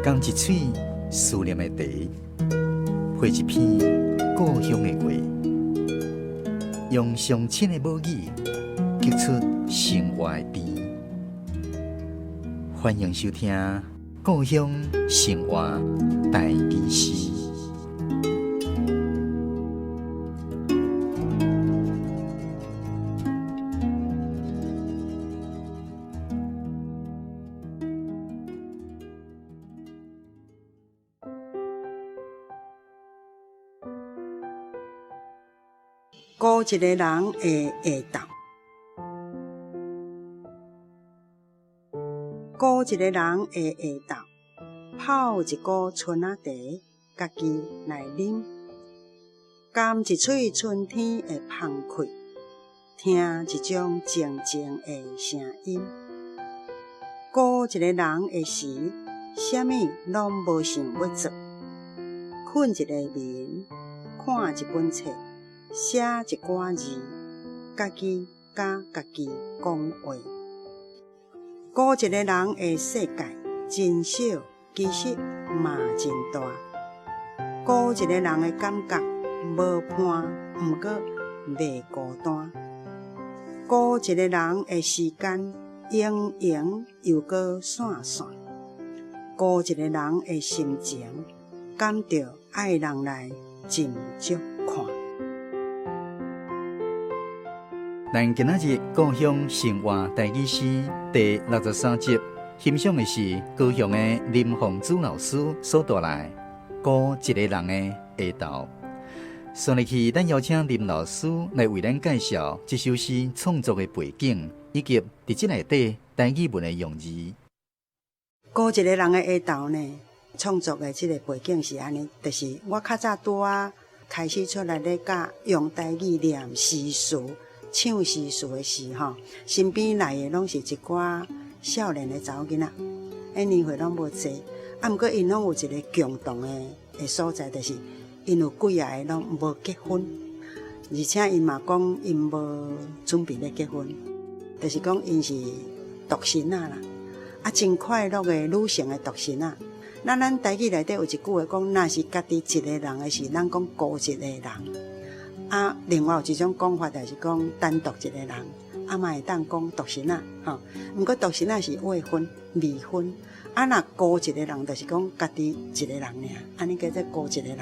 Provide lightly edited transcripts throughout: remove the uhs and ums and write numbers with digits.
甘一嘴思念的茶，配一片故乡的话，用上亲的母语激出生活的甜。欢迎收听《故乡生活台语诗》。孤一个人的下昼，孤一个人的下晝，泡一锅春仔茶，家己来啉。甘一喙春天的芳气，听一种静静的声音。孤一个人的时，啥物拢无想要做，困一个眠，看一本册。写一寡字，家己甲家己讲话。孤一个人的世界真小，其实嘛真大。孤一个人的感觉无伴，毋过袂孤单。孤一个人的时间盈盈又搁散散。孤一个人的心情感着爱人来斟酌看。咱今仔日故乡生活台语诗第63集，欣赏的是高雄的林凤珠老师所带来《孤一个人的下晝》。顺利去，咱邀请林老师来为咱介绍这首诗创作的背景，以及伫这内底台语文的用字。孤一个人的下晝呢，创作的这个背景是安尼，就是我较早拄啊开始出来咧教用台语念诗词。唱诗词的时候，身边来的拢是一寡少年的查某囡仔，年岁拢无济，毋过因拢有一个共同的所在，就是因有几个拢无结婚，而且因嘛讲因无准备要结婚，就是讲因是独身啦，真快乐的女性的独身啊。咱台语内底有一句话讲，若是家己一个人的时，咱讲孤一个人。另外有一种讲法，就是讲单独一个人，嘛会当讲独身啊，毋过独身啊是未婚、未婚，若孤一个人，就是讲家己一个人尔，安尼叫做孤一个人，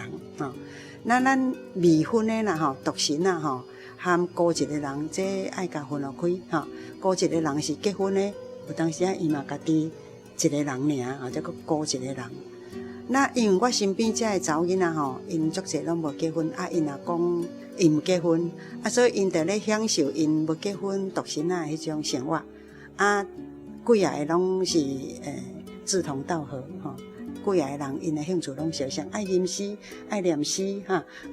那咱未婚的啦，独身啊，和孤一个人，这爱甲分落开，孤一个人是结婚的，有当时伊嘛家己一个人尔，叫孤一个人。那因为我身边这个查某囡仔因足侪拢无结婚，因也讲因毋结婚，所以因在咧享受因无结婚独身迄种生活，几个拢是志同道合几个人因的兴趣拢相像，爱吟诗，爱念诗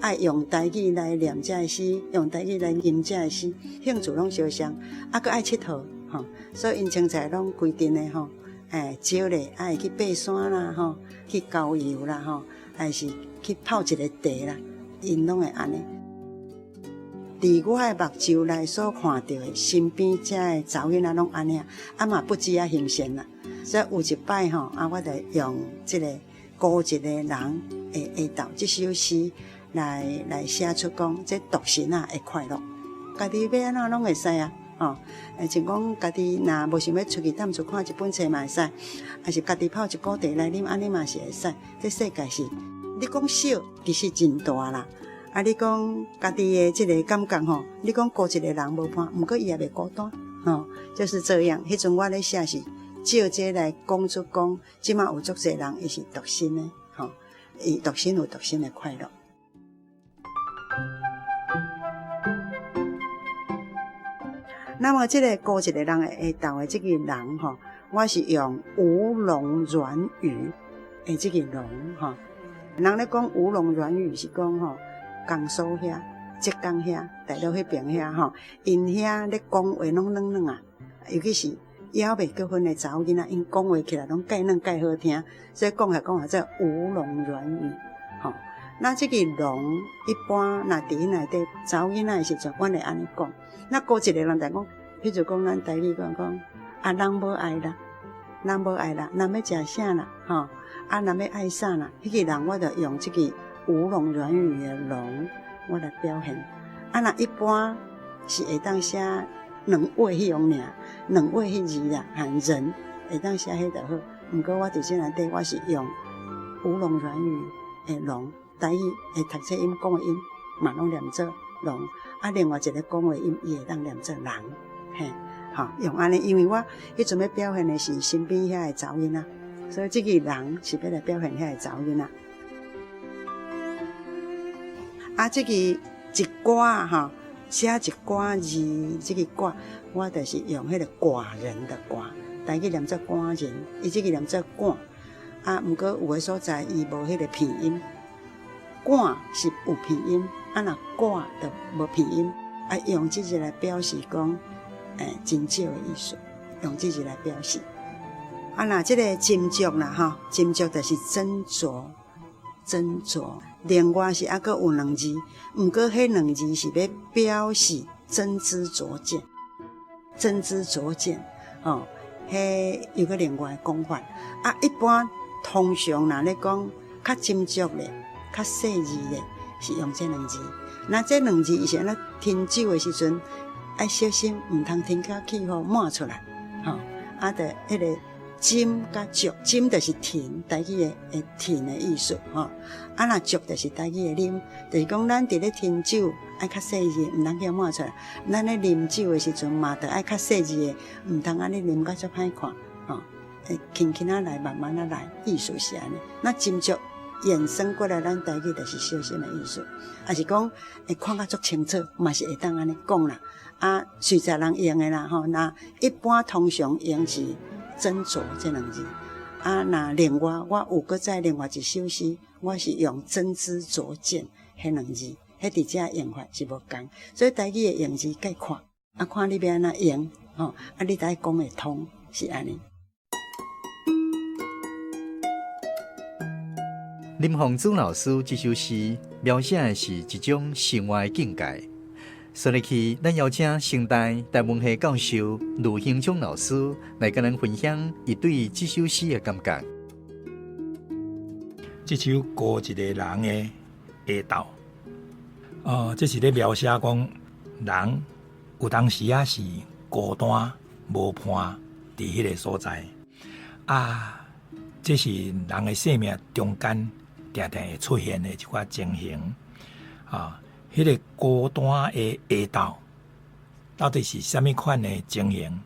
爱用台语来念这个诗，用台语来吟这个诗，兴趣拢相像，佫爱佚佗所以因清彩拢规定的少咧爱去爬山啦去郊游啦还是去泡一个茶啦，因拢会安尼。伫我的目睭内所看到的身边这个查某囡仔拢安尼嘛不止欣赏啦。所以有一摆我就用这个孤一个人的下晝这首诗来写出讲这独身的快乐，家己要安怎拢会使啊。像讲家己若无想要出去踮厝看一本册嘛会使，还是家己泡一锅茶来啉，安尼嘛是会使。这世界是你讲小，其实真大啦。你讲家己的这个感觉你讲孤一个人无伴，毋过伊也袂孤单就是这样。迄阵我咧写是照这来讲出讲，即马有足侪人伊是独身的伊独身有独身的快乐。那么这个孤一个人的下昼的这个人我是用吴侬软语的这个侬人咧讲吴侬软语是讲江苏遐、浙江遐、大陆迄边遐因遐咧讲话拢软软啊，尤其是还未结婚的查某囡仔，因讲话起来拢介软介好听，所以讲来讲去这吴侬软语那这个侬一般若伫因内底查某囡仔的时阵，阮会安尼讲。那孤一个人就讲，譬如讲咱台语讲人无爱啦，人无爱啦，咱要食啥啦啊，若要爱啥啦，迄个人我就用这个吴侬软语的侬，我来表现。啊，若一般是会当写两画迄种尔，两画迄字啦，含人会当写迄就好。毋过我伫这内底，我是用吴侬软语的侬，台语会读册音讲的音嘛拢念做侬，啊，另外一个讲的音伊会当念做人，嘿，吼，用安尼，因为我迄阵要表现的是身边遐个查某囡仔，所以这个人是要来表现遐个查某囡仔。啊，这个一寡啊，吼，写一寡字，这个寡，我就是用迄个寡人的寡，台语念做寡人，伊这个念做寡。啊，毋过有的所在伊无迄个片音，寡是有片音，啊，若寡就无片音，啊，用这个来表示讲，真少的意思，用这个来表示。啊，那这个斟酌啦，吼，斟酌就是斟酌，斟酌。另外是还佫有两字，毋过迄两字是要表示真知灼见，真知灼见，吼，迄有个另外讲法。啊，一般通常若咧讲较斟酌咧、较细字咧，是用这两字。那这两字以前咧添酒的时阵，爱小心，毋通添到气候满出来，吼。啊，着迄个斟甲酌，斟就是停，台语的停的意思，吼。啊，若酌就是台语的啉，就是讲咱伫咧添酒爱较细字，毋通叫满出来。咱咧啉酒的时阵嘛，着爱较细字的，毋通安尼啉甲足歹看，吼。轻轻啊来，慢慢啊来，意思是安尼。那斟酌衍生过来，咱台语就是小心的意思，也是讲会看甲足清楚，嘛是会当安尼讲啦。啊，随在人用的啦吼。那一般通常用是斟酌这两字。啊，那另外我有搁再另外一首诗，我是用真知灼见迄两字，迄伫遮用法是无共。所以台语的用字该看，啊看你要安怎用，吼，啊你才讲会通，是安尼。林凤珠老师这首诗描写的是一种生活的境界。所以去，咱邀请清代台文系教授卢兴昌老师来跟咱分享伊对这首诗的感觉。这首过一个人的下道，这是咧描写讲人有当时啊是孤单无伴伫迄个所在啊，这是人的生命中间常常会出现的一寡情形啊。迄个孤单的下道，到底是啥物款的情形？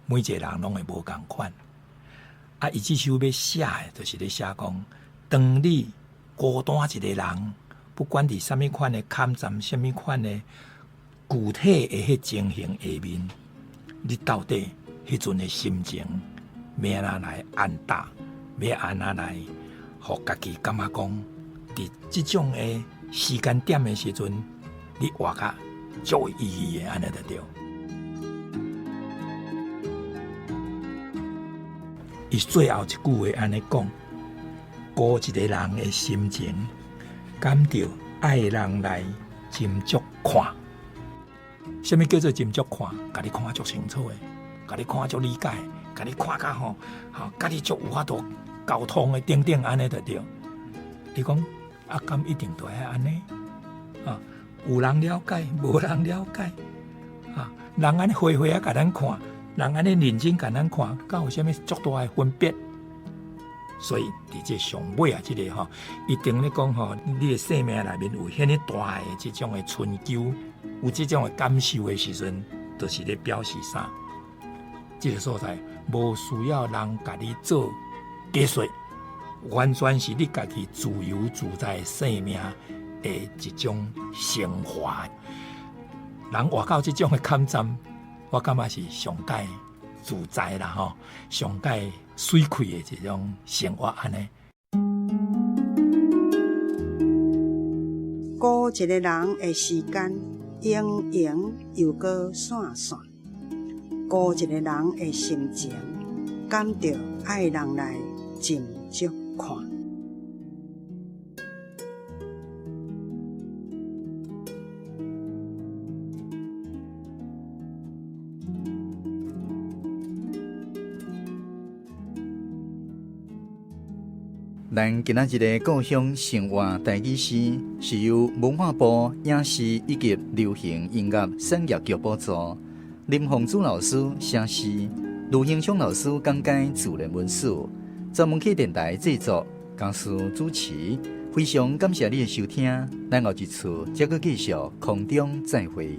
每一个人拢会无共款。啊，伊这首要写的，就是咧写讲，当你孤单一个人，不管伫啥物款的坎站，啥物款的具体的迄情形下面，你到底迄阵的心情要安怎来安踏？要安怎来，互家己感觉讲，伫即种的时间点的时阵，你活甲足有意义的，安尼就对。伊最后一句话安尼讲：顾一个人的心情，感到爱人来斟酌看。什么叫做斟酌看？甲你看足清楚的，甲你看足理解，甲你看甲吼，甲你足有法度沟通的，等等安尼就对。你讲。啊，敢一定都系安尼啊？有人了解，无人了解啊？人安尼灰灰啊，甲咱看，人安尼认真甲咱看，敢有啥物足大的分别？所以伫这上尾啊，这个吼，一定咧讲吼，你的生命内面有遐尼大的这种的春秋，有这种的感受的时阵，就是咧表示啥？这个所在无需要人甲你做解说。完全是你家己自由自在生命的一种生活。人活到这种的坎站，我感觉是上界自在啦吼，上界水快的这种生活安尼。顾一个人的时间，盈盈又搁散散；顾一个人的心情，感到爱人来斟酌看。咱今仔日的故乡生活台语诗是由文化部影视以及流行音乐产业局补助，林凤珠老师写诗，卢兴昌老师讲解自然文史，专门去电台制作，讲师主持。非常感谢你的收听，咱后一次再继续空中再会。